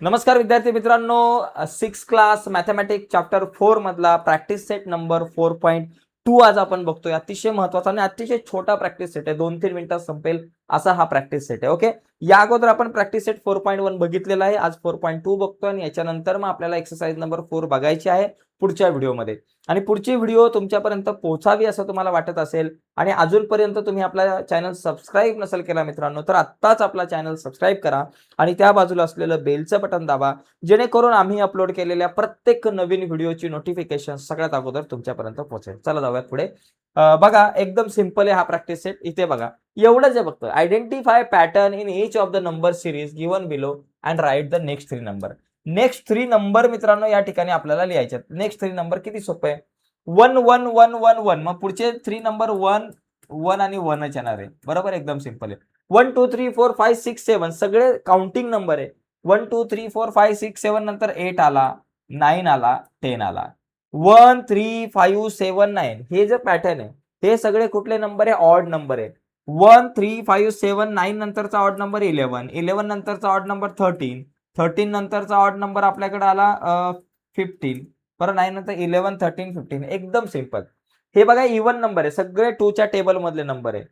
नमस्कार विद्यार्थी मित्रांनो, 6 क्लास मॅथमॅटिक्स चॅप्टर 4 मधला प्रॅक्टिस सेट नंबर 4.2 आज आपण बघतोय. अतिशय महत्वाचा आणि अतिशय छोटा प्रॅक्टिस सेट आहे. 2-3 मिनिटात संपेल असा हा प्रॅक्टिस सेट आहे. ओके, या अगोदर आपण प्रॅक्टिस सेट 4.1 बघितलेला आहे. आज 4.2 बघतोय आणि याच्यानंतर मग आपल्याला एक्सरसाइज नंबर 4 बघायची आहे पुढच्या व्हिडिओमध्ये. आणि पुढची व्हिडिओ तुमच्यापर्यंत पोहोचावी असं तुम्हाला वाटत असेल आणि अजूनपर्यंत तुम्ही आपला चॅनल सबस्क्राईब नसेल केला मित्रांनो, तर आत्ताच आपला चॅनल सबस्क्राईब करा आणि त्या बाजूला असलेलं बेलचं बटन दाबा, जेणेकरून आम्ही अपलोड केलेल्या प्रत्येक नवीन व्हिडिओची नोटिफिकेशन सगळ्यात अगोदर तुमच्यापर्यंत पोहोचेल. चला जाऊयात पुढे. बघा, एकदम सिंपल आहे हा प्रॅक्टिस सेट. इथे बघा, एवढंच आहे फक्त. Identify pattern in each of the number series given below and write the next 3 number. Next 3 number मित्रांनो या ठिकाणी आपल्याला लिहायचे. नेक्स्ट 3 नंबर किती सोपे आहे. 1 1 1 1 1. मग पुढचे 3 नंबर 1 1 आणि 1च येणार आहे. बरोबर, एकदम सिंपल आहे. 1 2 3 4 5 6 7 सगळे काउंटिंग नंबर आहे. 1 2 3 4 5 6 7 नंतर 8 आला, 9 आला, 10 आला. 1 3 5 7 9 हे जे पॅटर्न आहे हे सगळे कुठले नंबर आहे? ऑड नंबर आहे. 1 3 5 7 9 नंतरचा ऑड नंबर 11, 11 नंतरचा ऑड नंबर 13, 13 नंतरचा ऑड नंबर आपल्याकडे आला 15, परत 9 नंतर 11 13 15. एकदम सिंपल. हे बघा, इव्हन नंबर आहे, सगळे 2 च्या टेबल मधले नंबर आहे.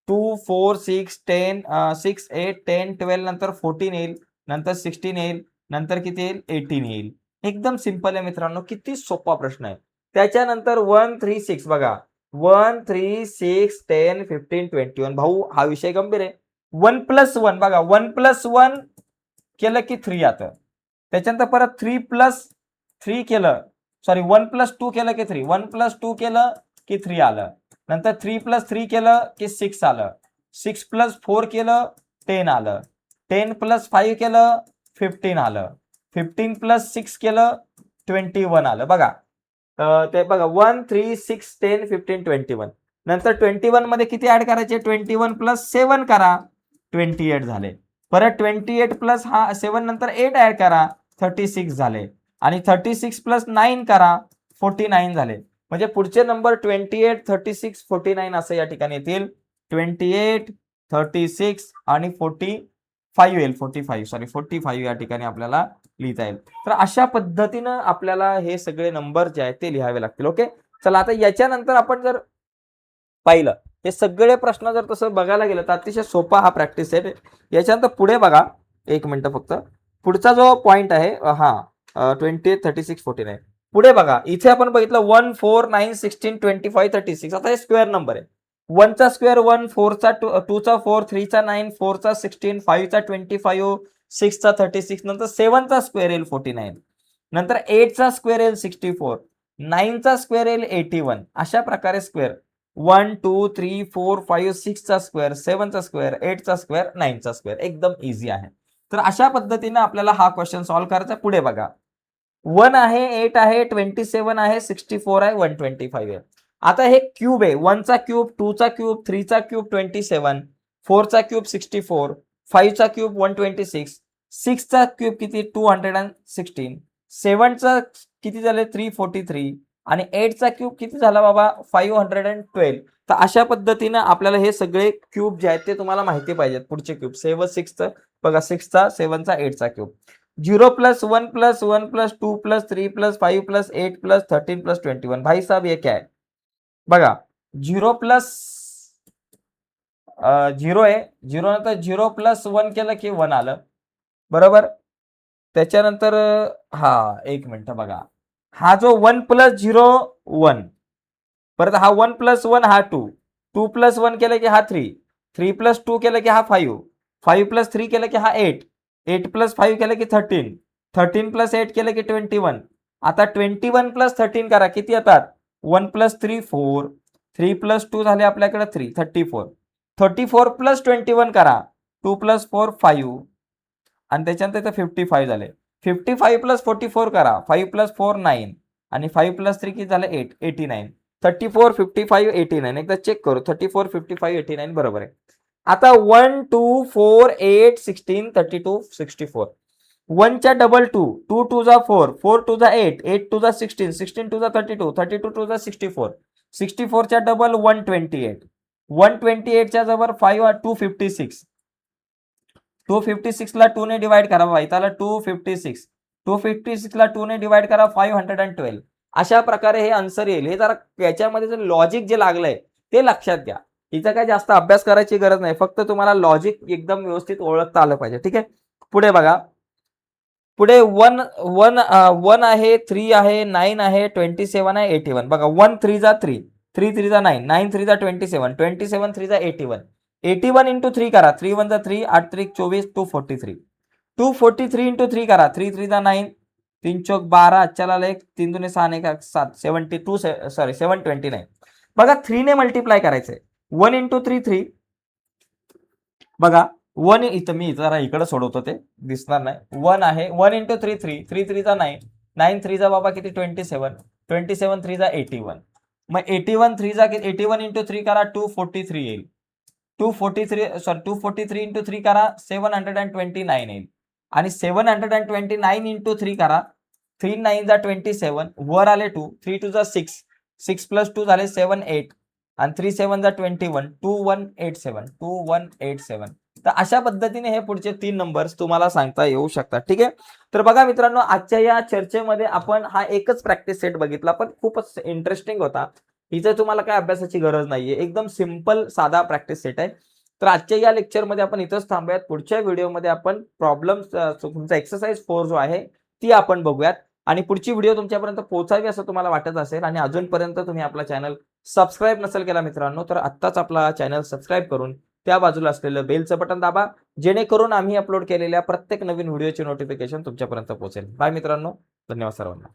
2 4 6 10 6 8 10 12 नंतर 14 येईल, नंतर 16 येईल, नंतर किती येईल? 18 येईल. एकदम सिंपल आहे मित्रांनो, किती सोपा प्रश्न आहे. त्याच्यानंतर 1 3 6 बघा, 1 3 6 10 15 21. भाऊ, हा विषय गंभीर आहे. 1 + 1 बघा, 1 + 1 केलं की 3 येतं. त्याच्यानंतर परत 3 + 3 केलं, सॉरी 1 + 2 केलं की 3, 1 + 2 केलं की 3 आलं. नंतर 3 + 3 केलं की 6 आलं. 6 + 4 केलं 10 आलं. 10 + 5 केलं 15 आलं. 15 + 6 केलं 21 आलं. बघा, ते बघा 1 3 6 10 15 21. नंतर 21 मध्ये किती ऍड करायचे? 21 + 7 करा, 28 झाले. परत 28 + हा 7 नंतर 8 ऍड करा, 36 झाले. आणि 36 + 9 करा, 49 झाले. म्हणजे पुढचे नंबर 28 36 49 असं या ठिकाणी येतील. 28 36 आणि 45 येईल. 45 या ठिकाणी आपल्याला लिहिता येईल. तर अशा पद्धतीनं आपल्याला हे सगळे नंबर जे आहेत ते लिहावे लागतील. ओके, चला आता याच्यानंतर आपण जर पाहिलं, हे सगळे प्रश्न जर तसं बघायला गेलं तर अतिशय सोपा हा प्रॅक्टिस सेट. याच्यानंतर पुढे बघा, एक मिनिट फक्त. पुढचा जो पॉइंट आहे 28 36 49. पुढे बघा, इथे आपण बघितलं 1 4 9 16 25 36. आता हे स्क्वेअर नंबर आहे. 1 चा स्क्वेअर 1, 4 चा 2 चा 4, 3 चा 9, 4 चा 16, 5 चा 25, 6 चा 36, नंतर 7 चा स्क्वेअर येईल 49, नंतर 8 चा स्क्वेअर येईल 64, 9 चा स्क्वेअर येईल 81. अशा प्रकारे स्क्वेअर 1 2 3 4 5 6 चा स्क्वेअर, 7 चा स्क्वेअर, 8 चा स्क्वेअर, 9 चा स्क्वेअर. एकदम इझी आहे. तर अशा पद्धतीने आपल्याला हा क्वेश्चन सॉल्व्ह करायचा. पुढे बघा, 1 आहे, 8 आहे, 27 आहे, 64 आहे, 125 आहे. आता हे क्यूब आहे. 1 चा क्यूब, 2 चा क्यूब, 3 चा क्यूब 27, 4 चा क्यूब 64, 5 चा क्यूब 126, 6 चा क्यूब किती 216, 7 चा किती झाले 343 आणि 8 चा क्यूब किती झाला बाबा 512. तर अशा पद्धतीने आपल्याला हे सगळे क्यूब जे आहेत ते तुम्हाला माहिती पाहिजेत. पुढचे क्यूब 7 6 बघा, 6 चा 7 चा 8 चा क्यूब. 0 + 1 + 1 + 2 + 3 + 5 + 8 + 13 + 21. भाई साहब ये क्या है? बघा, 0 प्लस 0 आहे. 0 नंतर 0 + 1 केलं की 1 आलं. बरोबर. त्याच्यानंतर हा एक मिनिट बघा, हा जो 1 + 0 1, परत हा 1 + 1 हा 2, 2 + 1 केलं की हा 3, 3 + 2 केलं की हा 5, 5 + 3 केलं की हा 8, 8 + 5 केलं की 13, 13 + 8 केलं की 21. आता 21 + 13 करा, किती येतात? 1 + 3 4, 3 + 2 झाले आपल्याकडे 3, 34. 34 + 21 करा, 2 + 4 5 आणि त्याच्यानंतर इथं 55 झाले. 55 + 44 करा, 5 + 4 9 आणि 5 + 3 किती झाले 8, 89. 34 55 89. एकदा चेक करू, 34 55 89 बरोबर आहे. आता 1 2 4 8 16 32 64. 1 च्या डबल 2, 2 2 जा 4, 4 2 जा 8, 8 2 जा 16, 16 2 जा 32, 32 2 जा 64, 64 च्या डबल 128, 128 च्या जवळ 5 256, 256 ला 2 ने डिवाइड करा बाबा, इथला 256 ला 2 ने डिवाइड करा 512. अशा प्रकारे हे आन्सर येईल. हे जरा याच्यामध्ये जे लॉजिक जे लागलंय ते लक्षात घ्या. इथं काय जास्त अभ्यास करायची गरज नाही, फक्त तुम्हाला लॉजिक एकदम व्यवस्थित ओळखता आलं पाहिजे. ठीक आहे, पुढे बघा. पुढे 1 1 1 आहे, 3 आहे, 9 आहे, 27 आहे, 81. बघा 1 3 जा 3, 3 3 जा 9, 9 3 जा 27, 27 3 जा 81. 81 इंटू 3 करा, 3 1 जा 3, 8 3 24, 243. 243 इंटू 3 करा, 3 3 जा 9, 3 चौक 12, चला 1, 3 दुने 6 1 7, 72 सॉरी 729. बघा 3 ने मल्टिप्लाय करायचंय. 1 इंटू 3 3. बघा 1 इथं मी जरा इकडे सोडवतो, ते दिसणार नाही. 1 आहे, 1 इंटू 3 3, 3 3 जा 9, 9 3 जा बाबा किती 27, 27 3 जा 81. मग 81 3 जा 81 इंटू 3 करा 243 येईल. 243 इंटू 3 करा 729 येईल. आणि 729 इंटू 3 करा, 3 9 जा 27, वर आले 2, 3 2 जा 6, 6 प्लस 2 झाले 7 8, आणि 3 7 जा 21, 2187, 2187. तर अशा पद्धतीने हे पुढचे 3 नंबर्स तुम्हाला सांगता येऊ शकतात. ठीक आहे, तर बघा मित्रांनो, आजच्या या चर्चेमध्ये आपण हा एकच प्रॅक्टिस सेट बघितला, पण खूपच इंटरेस्टिंग होता. इथे तुम्हाला काय अभ्यासाची गरज नाहीये, एकदम सिंपल साधा प्रॅक्टिस सेट आहे. तर आजच्या या लेक्चरमध्ये आपण इथंच थांबूयात. पुढच्या व्हिडिओमध्ये आपण प्रॉब्लेम्स, तुमचा एक्सरसाइज 4 जो आहे ती आपण बघूयात. आणि पुढची व्हिडिओ तुमच्यापर्यंत पोहोचावी असं तुम्हाला वाटत असेल आणि अजूनपर्यंत तुम्ही आपला चॅनल सबस्क्राईब नसेल केला मित्रांनो, तर आत्ताच आपला चॅनल सबस्क्राईब करून त्या बाजूला असलेलं बेलचं बटन दाबा, जेणेकरून आम्ही अपलोड केलेल्या प्रत्येक नवीन व्हिडिओची नोटिफिकेशन तुमच्यापर्यंत पोहोचेल. बाय मित्रांनो, धन्यवाद सर्वांना.